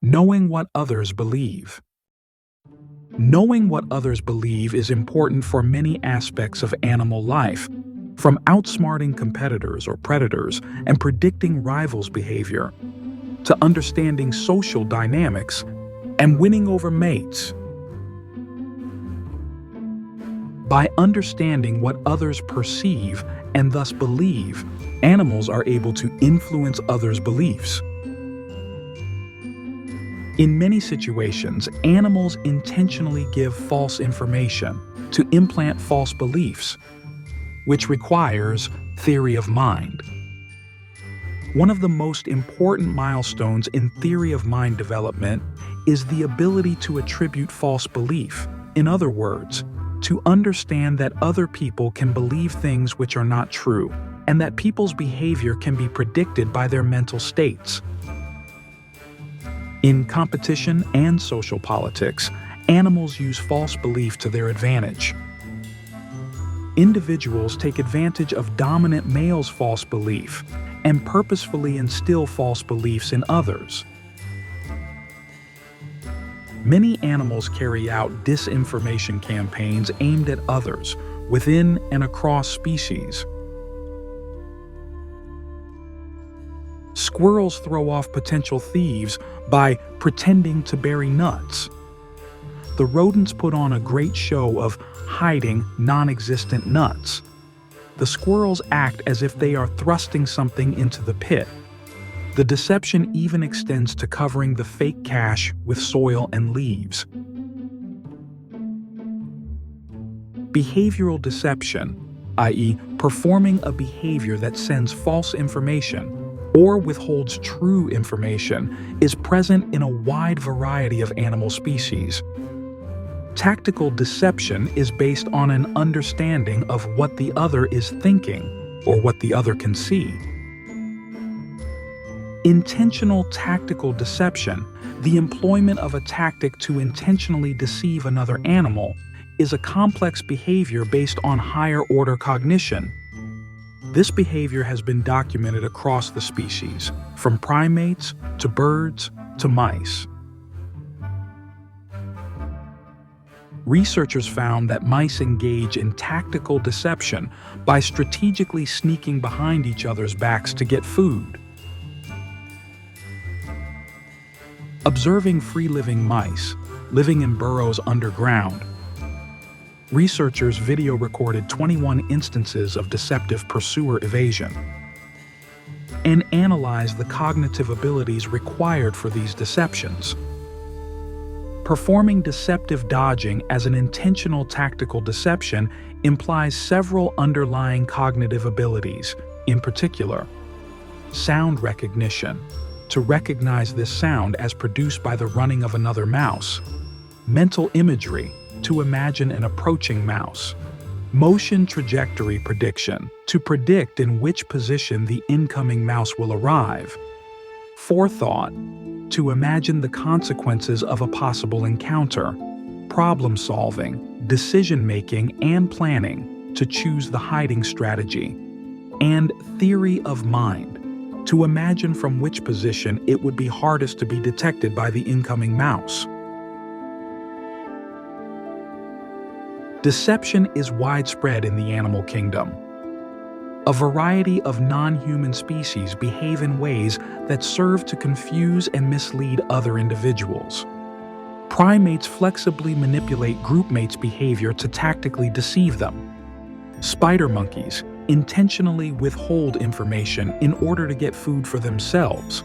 Knowing what others believe. Knowing what others believe is important for many aspects of animal life, from outsmarting competitors or predators and predicting rivals' behavior, to understanding social dynamics and winning over mates. By understanding what others perceive and thus believe, animals are able to influence others' beliefs. In many situations, animals intentionally give false information to implant false beliefs, which requires theory of mind. One of the most important milestones in theory of mind development is the ability to attribute false belief. In other words, to understand that other people can believe things which are not true, and that people's behavior can be predicted by their mental states. In competition and social politics, animals use false belief to their advantage. Individuals take advantage of dominant males' false belief and purposefully instill false beliefs in others. Many animals carry out disinformation campaigns aimed at others within and across species. Squirrels throw off potential thieves by pretending to bury nuts. The rodents put on a great show of hiding non-existent nuts. The squirrels act as if they are thrusting something into the pit. The deception even extends to covering the fake cache with soil and leaves. Behavioral deception, i.e., performing a behavior that sends false information or withholds true information, is present in a wide variety of animal species. Tactical deception is based on an understanding of what the other is thinking or what the other can see. Intentional tactical deception, the employment of a tactic to intentionally deceive another animal, is a complex behavior based on higher-order cognition. This behavior has been documented across the species, from primates to birds to mice. Researchers found that mice engage in tactical deception by strategically sneaking behind each other's backs to get food. Observing free-living mice, living in burrows underground, researchers video-recorded 21 instances of deceptive pursuer evasion and analyzed the cognitive abilities required for these deceptions. Performing deceptive dodging as an intentional tactical deception implies several underlying cognitive abilities, in particular, sound recognition, to recognize this sound as produced by the running of another mouse, mental imagery, to imagine an approaching mouse, motion trajectory prediction, to predict in which position the incoming mouse will arrive, forethought, to imagine the consequences of a possible encounter, problem solving, decision-making, and planning, to choose the hiding strategy, and theory of mind, to imagine from which position it would be hardest to be detected by the incoming mouse. Deception is widespread in the animal kingdom. A variety of non-human species behave in ways that serve to confuse and mislead other individuals. Primates flexibly manipulate groupmates' behavior to tactically deceive them. Spider monkeys intentionally withhold information in order to get food for themselves.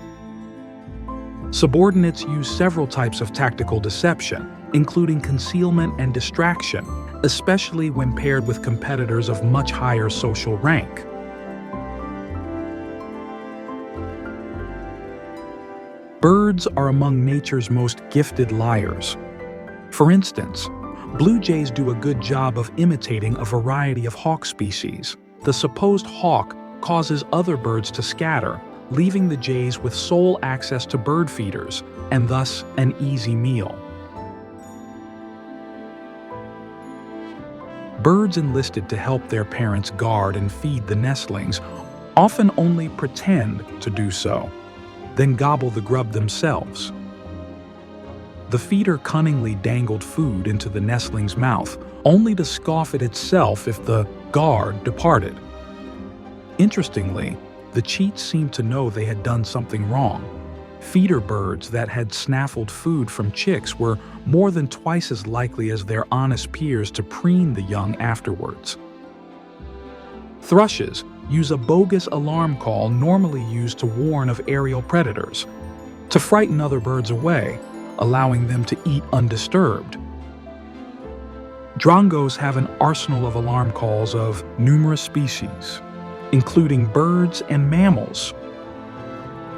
Subordinates use several types of tactical deception, including concealment and distraction, especially when paired with competitors of much higher social rank. Birds are among nature's most gifted liars. For instance, blue jays do a good job of imitating a variety of hawk species. The supposed hawk causes other birds to scatter, leaving the jays with sole access to bird feeders, and thus an easy meal. Birds enlisted to help their parents guard and feed the nestlings often only pretend to do so, then gobble the grub themselves. the feeder cunningly dangled food into the nestling's mouth, only to scoff at itself if the guard departed. Interestingly, the cheats seemed to know they had done something wrong. Feeder birds that had snaffled food from chicks were more than twice as likely as their honest peers to preen the young afterwards. Thrushes use a bogus alarm call normally used to warn of aerial predators, to frighten other birds away, allowing them to eat undisturbed. Drongos have an arsenal of alarm calls of numerous species, including birds and mammals.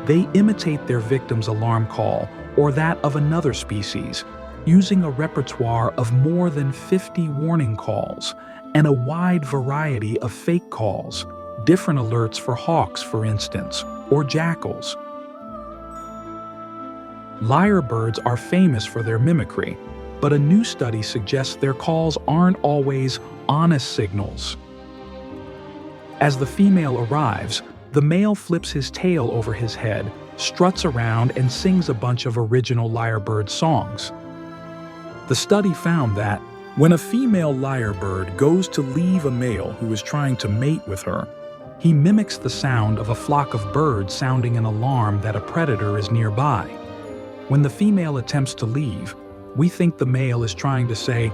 They imitate their victim's alarm call or that of another species, using a repertoire of more than 50 warning calls and a wide variety of fake calls, different alerts for hawks, for instance, or jackals. Lyrebirds are famous for their mimicry, but a new study suggests their calls aren't always honest signals. As the female arrives, the male flips his tail over his head, struts around, and sings a bunch of original lyrebird songs. The study found that when a female lyrebird goes to leave a male who is trying to mate with her, he mimics the sound of a flock of birds sounding an alarm that a predator is nearby. When the female attempts to leave, we think the male is trying to say,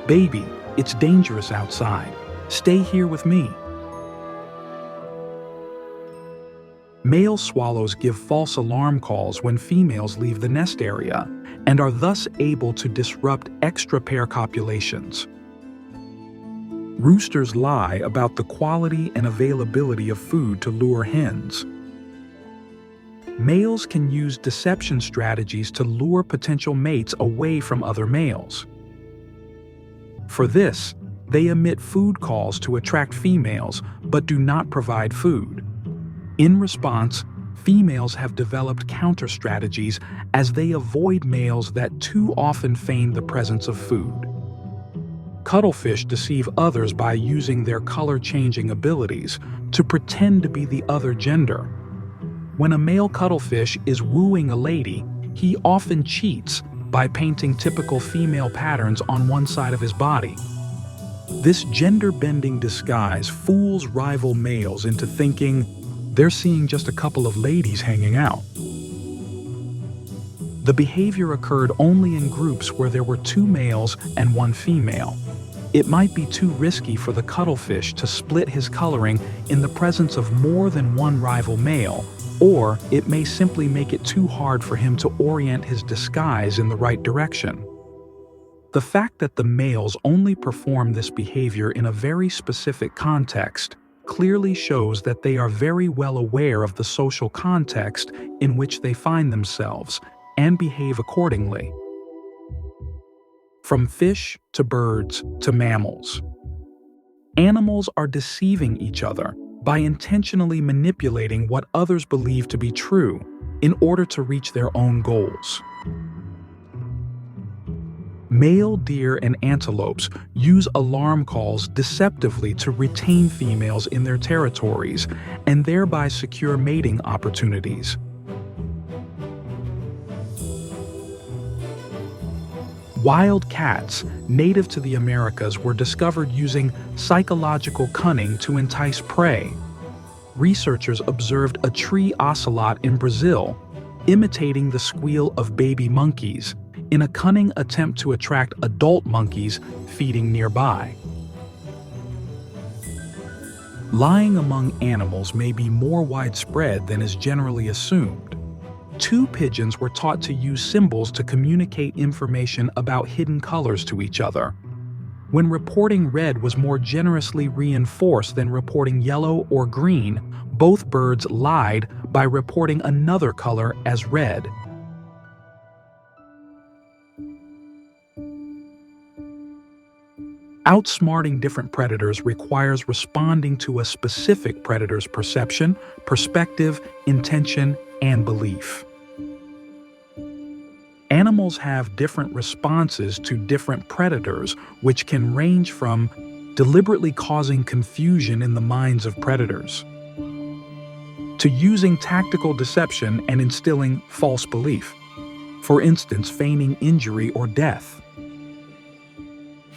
"Baby, it's dangerous outside. Stay here with me." Male swallows give false alarm calls when females leave the nest area and are thus able to disrupt extra pair copulations. Roosters lie about the quality and availability of food to lure hens. Males can use deception strategies to lure potential mates away from other males. For this, they emit food calls to attract females but do not provide food. In response, females have developed counter strategies as they avoid males that too often feign the presence of food. Cuttlefish deceive others by using their color-changing abilities to pretend to be the other gender. When a male cuttlefish is wooing a lady, he often cheats by painting typical female patterns on one side of his body. This gender-bending disguise fools rival males into thinking they're seeing just a couple of ladies hanging out. The behavior occurred only in groups where there were 2 males and 1 female. It might be too risky for the cuttlefish to split his coloring in the presence of more than 1 rival male, or it may simply make it too hard for him to orient his disguise in the right direction. The fact that the males only perform this behavior in a very specific context clearly shows that they are very well aware of the social context in which they find themselves and behave accordingly. From fish to birds to mammals, animals are deceiving each other by intentionally manipulating what others believe to be true in order to reach their own goals. Male deer and antelopes use alarm calls deceptively to retain females in their territories and thereby secure mating opportunities. Wild cats, native to the Americas, were discovered using psychological cunning to entice prey. Researchers observed a tree ocelot in Brazil, imitating the squeal of baby monkeys, in a cunning attempt to attract adult monkeys feeding nearby. Lying among animals may be more widespread than is generally assumed. 2 pigeons were taught to use symbols to communicate information about hidden colors to each other. When reporting red was more generously reinforced than reporting yellow or green, both birds lied by reporting another color as red. Outsmarting different predators requires responding to a specific predator's perception, perspective, intention, and belief. Animals have different responses to different predators, which can range from deliberately causing confusion in the minds of predators to using tactical deception and instilling false belief. for instance, feigning injury or death.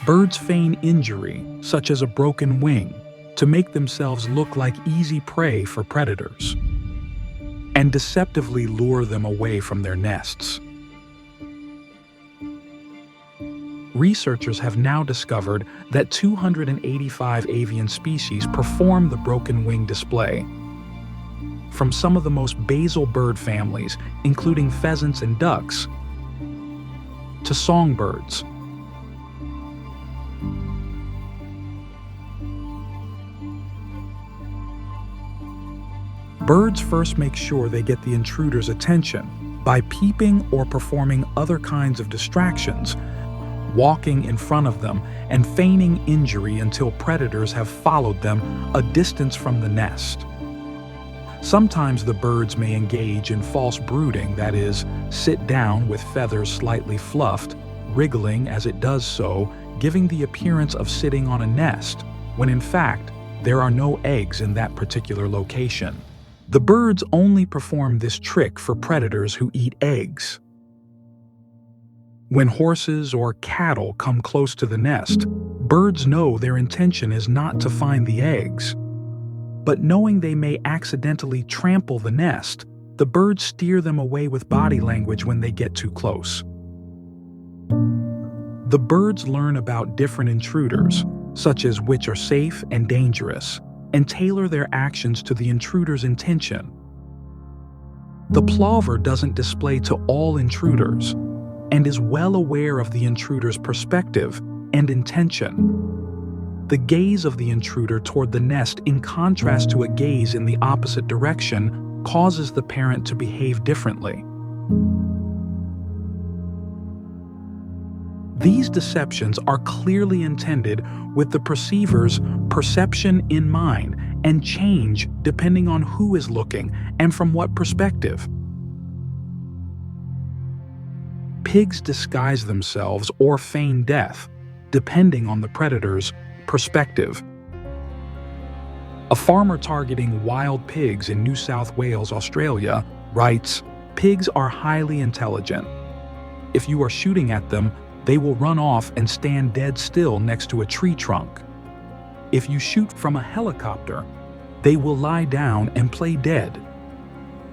Birds feign injury, such as a broken wing, to make themselves look like easy prey for predators, and deceptively lure them away from their nests. Researchers have now discovered that 285 avian species perform the broken wing display. From some of the most basal bird families, including pheasants and ducks, to songbirds. Birds first make sure they get the intruder's attention by peeping or performing other kinds of distractions, walking in front of them, and feigning injury until predators have followed them a distance from the nest. Sometimes the birds may engage in false brooding, that is, sit down with feathers slightly fluffed, wriggling as it does so, giving the appearance of sitting on a nest, when in fact there are no eggs in that particular location. The birds only perform this trick for predators who eat eggs. When horses or cattle come close to the nest, birds know their intention is not to find the eggs. But knowing they may accidentally trample the nest, the birds steer them away with body language when they get too close. The birds learn about different intruders, such as which are safe and dangerous, and tailor their actions to the intruder's intention. The plover doesn't display to all intruders, and is well aware of the intruder's perspective and intention. The gaze of the intruder toward the nest, in contrast to a gaze in the opposite direction, causes the parent to behave differently. These deceptions are clearly intended with the perceiver's perception in mind and change depending on who is looking and from what perspective. Pigs disguise themselves or feign death, depending on the predator's perspective. A farmer targeting wild pigs in New South Wales, Australia, writes, "Pigs are highly intelligent. If you are shooting at them, they will run off and stand dead still next to a tree trunk. If you shoot from a helicopter, they will lie down and play dead."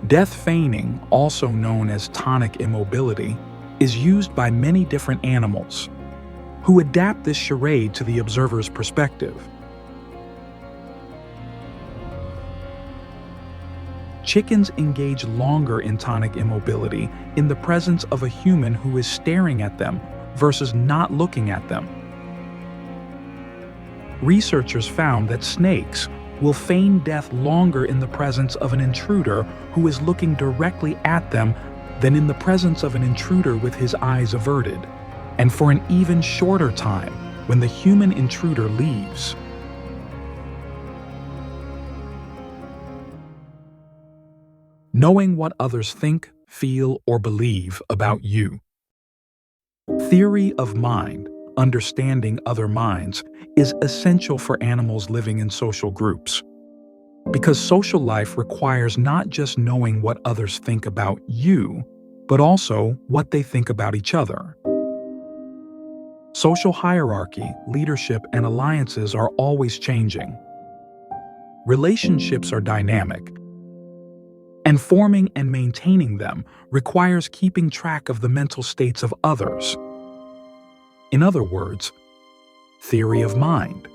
Death feigning, also known as tonic immobility, is used by many different animals, who adapt this charade to the observer's perspective. Chickens engage longer in tonic immobility in the presence of a human who is staring at them versus not looking at them. Researchers found that snakes will feign death longer in the presence of an intruder who is looking directly at them than in the presence of an intruder with his eyes averted, and for an even shorter time when the human intruder leaves. Knowing what others think, feel, or believe about you. Theory of mind, understanding other minds, is essential for animals living in social groups. Because social life requires not just knowing what others think about you, but also what they think about each other. Social hierarchy, leadership, and alliances are always changing. Relationships are dynamic, and forming and maintaining them requires keeping track of the mental states of others. In other words, theory of mind.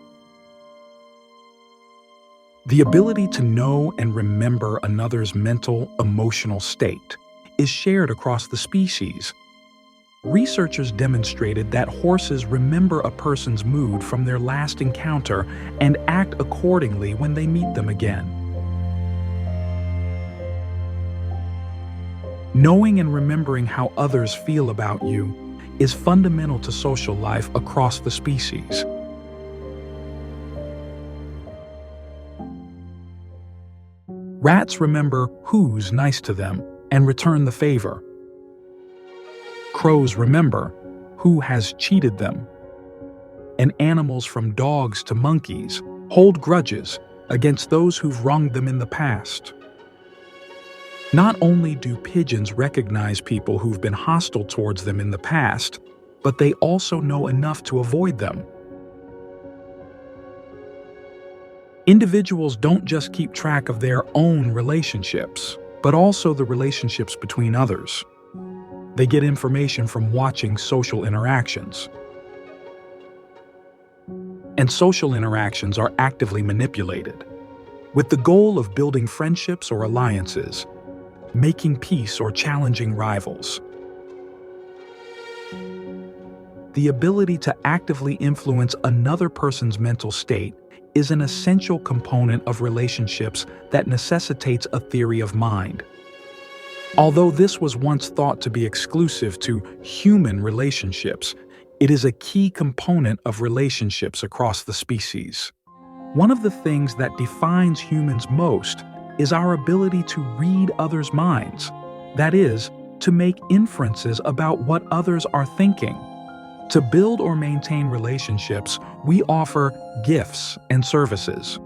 The ability to know and remember another's mental, emotional state is shared across the species. Researchers demonstrated that horses remember a person's mood from their last encounter and act accordingly when they meet them again. Knowing and remembering how others feel about you is fundamental to social life across the species. Rats remember who's nice to them and return the favor. Crows remember who has cheated them. And animals from dogs to monkeys hold grudges against those who've wronged them in the past. Not only do pigeons recognize people who've been hostile towards them in the past, but they also know enough to avoid them. Individuals don't just keep track of their own relationships, but also the relationships between others. They get information from watching social interactions. And social interactions are actively manipulated, with the goal of building friendships or alliances, making peace or challenging rivals. The ability to actively influence another person's mental state is an essential component of relationships that necessitates a theory of mind. Although this was once thought to be exclusive to human relationships, it is a key component of relationships across the species. One of the things that defines humans most is our ability to read others' minds, that is, to make inferences about what others are thinking. To build or maintain relationships, we offer gifts and services,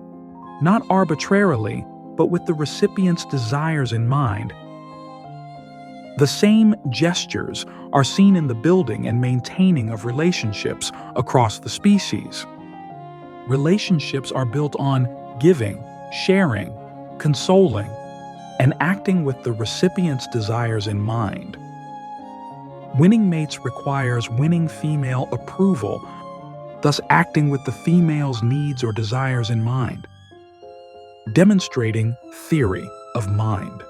not arbitrarily, but with the recipient's desires in mind. The same gestures are seen in the building and maintaining of relationships across the species. Relationships are built on giving, sharing, consoling, and acting with the recipient's desires in mind. Winning mates requires winning female approval, thus acting with the female's needs or desires in mind, demonstrating theory of mind.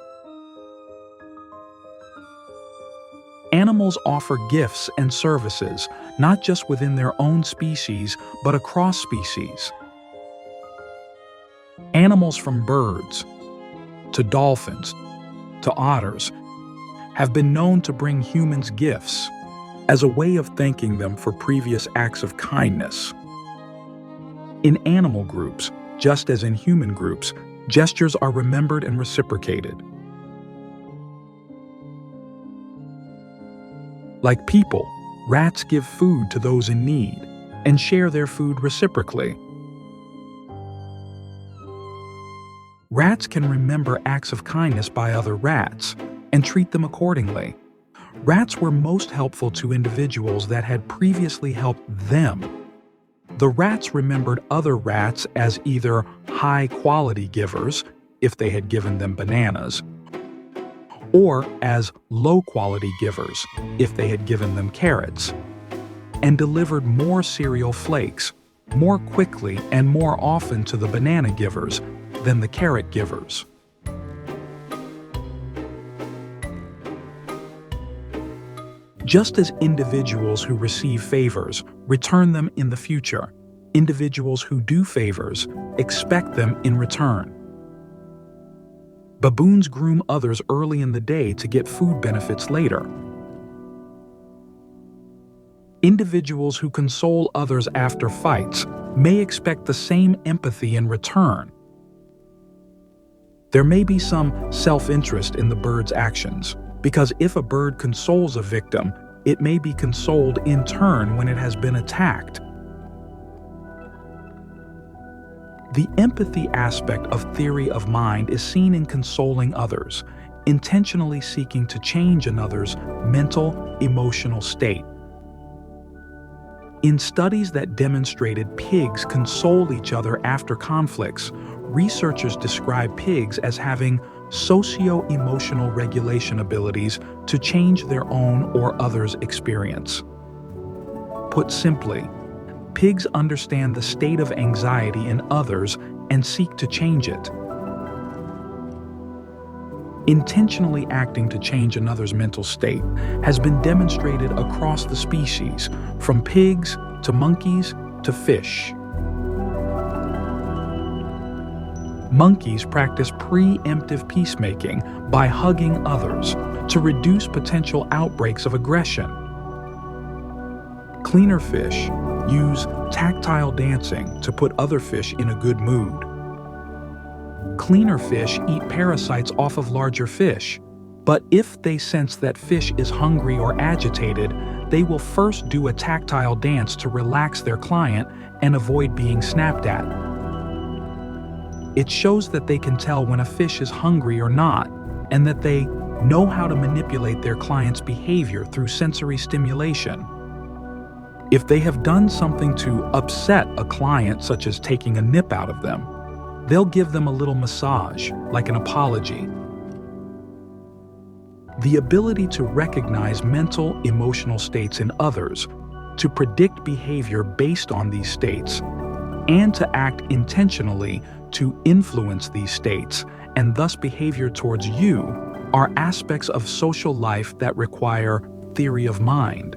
Animals offer gifts and services, not just within their own species, but across species. Animals from birds to dolphins to otters have been known to bring humans gifts as a way of thanking them for previous acts of kindness. In animal groups, just as in human groups, gestures are remembered and reciprocated. Like people, rats give food to those in need and share their food reciprocally. Rats can remember acts of kindness by other rats and treat them accordingly. Rats were most helpful to individuals that had previously helped them. The rats remembered other rats as either high-quality givers, if they had given them bananas, or as low-quality givers, if they had given them carrots, and delivered more cereal flakes, more quickly and more often to the banana givers than the carrot givers. Just as individuals who receive favors return them in the future, individuals who do favors expect them in return. Baboons groom others early in the day to get food benefits later. Individuals who console others after fights may expect the same empathy in return. There may be some self-interest in the bird's actions, because if a bird consoles a victim, it may be consoled in turn when it has been attacked. The empathy aspect of theory of mind is seen in consoling others, intentionally seeking to change another's mental, emotional state. In studies that demonstrated pigs console each other after conflicts, researchers describe pigs as having socio-emotional regulation abilities to change their own or others' experience. Put simply, pigs understand the state of anxiety in others and seek to change it. Intentionally acting to change another's mental state has been demonstrated across the species, from pigs to monkeys to fish. Monkeys practice preemptive peacemaking by hugging others to reduce potential outbreaks of aggression. Cleaner fish use tactile dancing to put other fish in a good mood. Cleaner fish eat parasites off of larger fish, but if they sense that fish is hungry or agitated, they will first do a tactile dance to relax their client and avoid being snapped at. It shows that they can tell when a fish is hungry or not, and that they know how to manipulate their client's behavior through sensory stimulation. If they have done something to upset a client, such as taking a nip out of them, they'll give them a little massage, like an apology. The ability to recognize mental, emotional states in others, to predict behavior based on these states, and to act intentionally to influence these states and thus behavior towards you are aspects of social life that require theory of mind.